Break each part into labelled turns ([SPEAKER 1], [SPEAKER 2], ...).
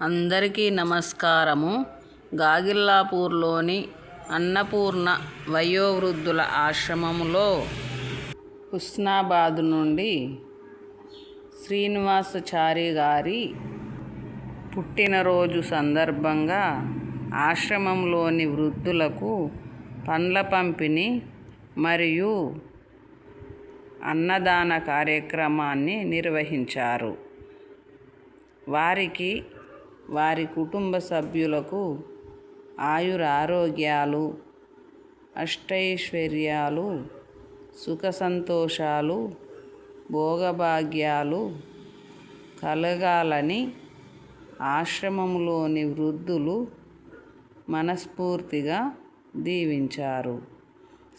[SPEAKER 1] అందరికీ నమస్కారము. గాగిల్లాపూర్లోని అన్నపూర్ణ వయోవృద్ధుల ఆశ్రమంలో హుస్నాబాద్ నుండి శ్రీనివాసాచారి గారి పుట్టినరోజు సందర్భంగా ఆశ్రమంలోని వృద్ధులకు పండ్ల పంపిణీ మరియు అన్నదాన కార్యక్రమాన్ని నిర్వహించారు. వారికి, వారి కుటుంబ సభ్యులకు ఆయురారోగ్యాలు, అష్టైశ్వర్యాలు, సుఖ సంతోషాలు, భోగభాగ్యాలు కలగాలని ఆశ్రమంలోని వృద్ధులు మనస్ఫూర్తిగా దీవించారు.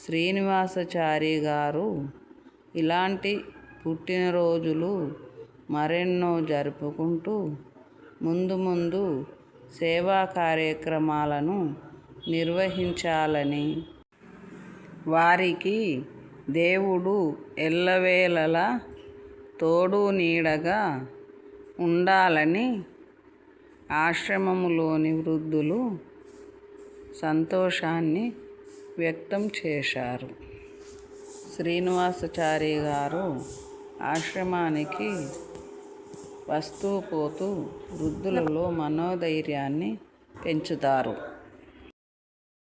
[SPEAKER 1] శ్రీనివాసాచారి గారు ఇలాంటి పుట్టినరోజులు మరెన్నో జరుపుకుంటూ ముందు ముందు సేవా కార్యక్రమాలను నిర్వహించాలని, వారికి దేవుడు ఎల్లవేళలా తోడు నీడగా ఉండాలని ఆశ్రమంలోని వృద్ధులు సంతోషాన్ని వ్యక్తం చేశారు. శ్రీనివాసాచారి గారు ఆశ్రమానికి వస్తూ పోతూ వృద్ధులలో మనోధైర్యాన్ని పెంచుతారు.